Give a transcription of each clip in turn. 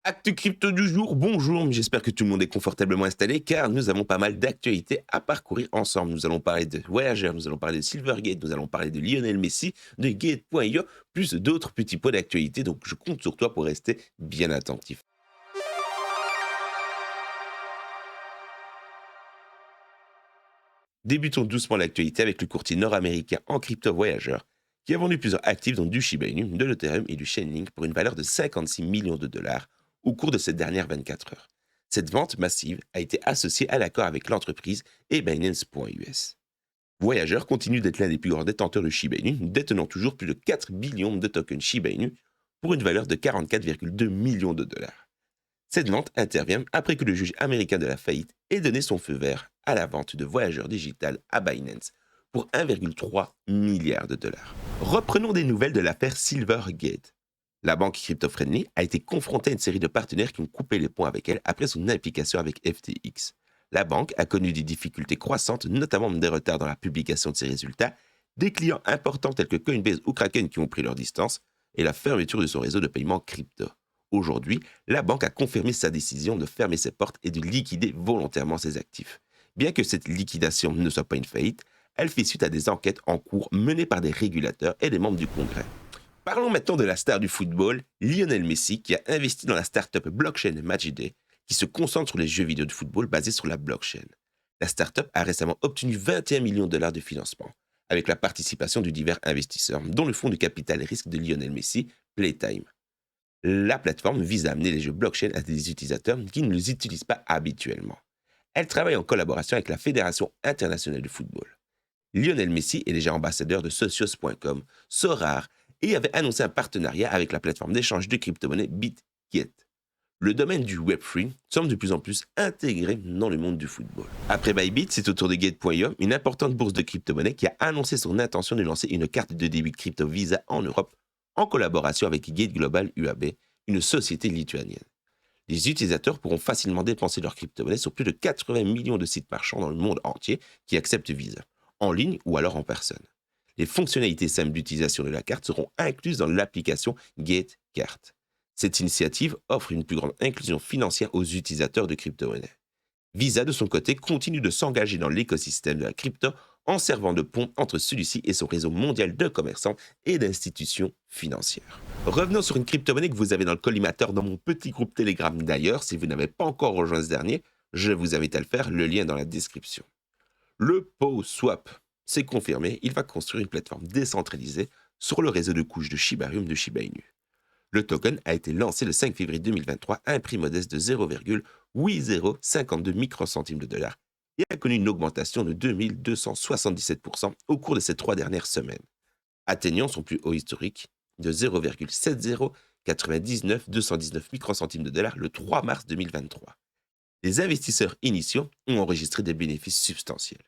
Actu crypto du jour, bonjour, j'espère que tout le monde est confortablement installé car nous avons pas mal d'actualités à parcourir ensemble. Nous allons parler de Voyager, nous allons parler de Silvergate, nous allons parler de Lionel Messi, de Gate.io, plus d'autres petits points d'actualité, donc je compte sur toi pour rester bien attentif. Débutons doucement l'actualité avec le courtier nord-américain en crypto Voyager qui a vendu plusieurs actifs dont du Shiba Inu, de l'Ethereum et du Chainlink pour une valeur de 56 millions de dollars au cours de ces dernières 24 heures. Cette vente massive a été associée à l'accord avec l'entreprise et Binance.us. Voyager continue d'être l'un des plus grands détenteurs de Shiba Inu, détenant toujours plus de 4 billions de tokens Shiba Inu pour une valeur de 44,2 millions de dollars. Cette vente intervient après que le juge américain de la faillite ait donné son feu vert à la vente de Voyager Digital à Binance pour 1,3 milliard de dollars. Reprenons des nouvelles de l'affaire Silvergate. La banque crypto-friendly a été confrontée à une série de partenaires qui ont coupé les ponts avec elle après son implication avec FTX. La banque a connu des difficultés croissantes, notamment des retards dans la publication de ses résultats, des clients importants tels que Coinbase ou Kraken qui ont pris leur distance, et la fermeture de son réseau de paiement crypto. Aujourd'hui, la banque a confirmé sa décision de fermer ses portes et de liquider volontairement ses actifs. Bien que cette liquidation ne soit pas une faillite, elle fait suite à des enquêtes en cours menées par des régulateurs et des membres du Congrès. Parlons maintenant de la star du football, Lionel Messi, qui a investi dans la startup blockchain Magiday, qui se concentre sur les jeux vidéo de football basés sur la blockchain. La startup a récemment obtenu 21 millions de dollars de financement, avec la participation de divers investisseurs, dont le fonds de capital risque de Lionel Messi, Playtime. La plateforme vise à amener les jeux blockchain à des utilisateurs qui ne les utilisent pas habituellement. Elle travaille en collaboration avec la Fédération internationale de football. Lionel Messi est déjà ambassadeur de Socios.com, Sorare, et avait annoncé un partenariat avec la plateforme d'échange de crypto-monnaies BitGet. Le domaine du Web3 semble de plus en plus intégré dans le monde du football. Après Bybit, c'est au tour de Gate.io, une importante bourse de crypto-monnaies qui a annoncé son intention de lancer une carte de débit crypto Visa en Europe en collaboration avec Gate Global UAB, une société lituanienne. Les utilisateurs pourront facilement dépenser leurs crypto-monnaies sur plus de 80 millions de sites marchands dans le monde entier qui acceptent Visa, en ligne ou alors en personne. Les fonctionnalités simples d'utilisation de la carte seront incluses dans l'application GateCard. Cette initiative offre une plus grande inclusion financière aux utilisateurs de crypto-monnaies. Visa, de son côté, continue de s'engager dans l'écosystème de la crypto en servant de pont entre celui-ci et son réseau mondial de commerçants et d'institutions financières. Revenons sur une crypto-monnaie que vous avez dans le collimateur dans mon petit groupe Telegram d'ailleurs. Si vous n'avez pas encore rejoint ce dernier, je vous invite à le faire, le lien est dans la description. Le PoSwap, c'est confirmé, il va construire une plateforme décentralisée sur le réseau de couches de Shibarium de Shiba Inu. Le token a été lancé le 5 février 2023 à un prix modeste de 0,8052 microcentimes de dollars et a connu une augmentation de 2277% au cours de ces 3 dernières semaines, atteignant son plus haut historique de 0,7099219 microcentimes de dollars le 3 mars 2023. Les investisseurs initiaux ont enregistré des bénéfices substantiels.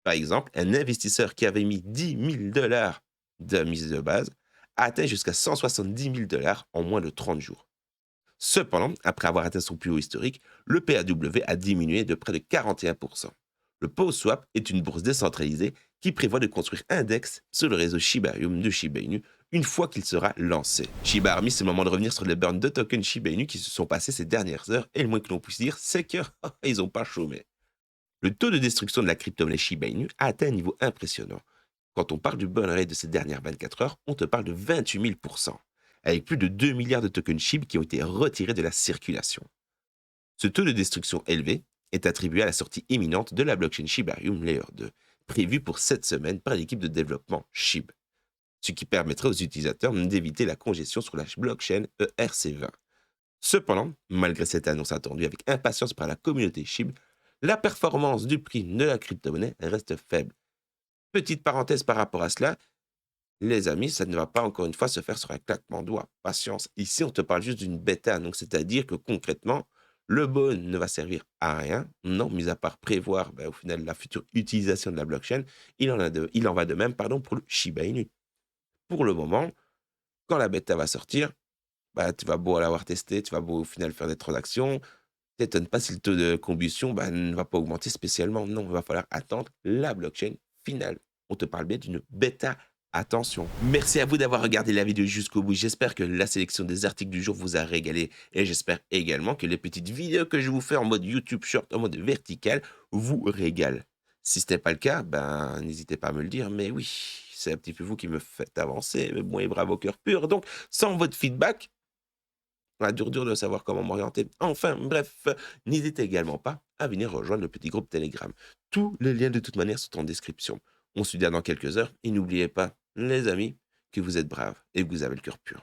Par exemple, un investisseur qui avait mis 10 000 dollars de mise de base a atteint jusqu'à 170 000 dollars en moins de 30 jours. Cependant, après avoir atteint son plus haut historique, le PAW a diminué de près de 41%. Le PoSwap est une bourse décentralisée qui prévoit de construire un DEX sur le réseau Shibarium de Shiba Inu une fois qu'il sera lancé. Shiba a remis, c'est le moment de revenir sur les burns de tokens Shiba Inu qui se sont passés ces dernières heures et le moins que l'on puisse dire, c'est qu'ils n'ont pas chômé. Le taux de destruction de la crypto-monnaie Shiba Inu a atteint un niveau impressionnant. Quand on parle du burn rate de ces dernières 24 heures, on te parle de 28 000%, avec plus de 2 milliards de tokens SHIB qui ont été retirés de la circulation. Ce taux de destruction élevé est attribué à la sortie imminente de la blockchain Shibarium Layer 2, prévue pour cette semaine par l'équipe de développement SHIB, ce qui permettrait aux utilisateurs d'éviter la congestion sur la blockchain ERC20. Cependant, malgré cette annonce attendue avec impatience par la communauté SHIB, la performance du prix de la crypto-monnaie reste faible. Petite parenthèse par rapport à cela, les amis, ça ne va pas encore une fois se faire sur un claquement de doigts. Patience. Ici, on te parle juste d'une bêta. Donc, c'est-à-dire que concrètement, le bon ne va servir à rien. Non, mis à part prévoir au final la future utilisation de la blockchain, il en va de même pour le Shiba Inu. Pour le moment, quand la bêta va sortir, tu vas beau l'avoir testé, tu vas beau au final faire des transactions, t'étonnes pas si le taux de combustion ne va pas augmenter spécialement. Non, il va falloir attendre la blockchain finale. On te parle bien d'une bêta Attention. Merci à vous d'avoir regardé la vidéo jusqu'au bout. J'espère que la sélection des articles du jour vous a régalé et j'espère également que les petites vidéos que je vous fais en mode YouTube Short, en mode vertical, vous régalent. Si ce n'est pas le cas, ben n'hésitez pas à me le dire, mais oui, c'est un petit peu vous qui me faites avancer, mais bon et bravo au cœur pur. Donc, sans votre feedback, dur de savoir comment m'orienter. Enfin, bref, n'hésitez également pas à venir rejoindre le petit groupe Telegram. Tous les liens de toute manière sont en description. On se dit à dans quelques heures et n'oubliez pas, les amis, que vous êtes braves et que vous avez le cœur pur.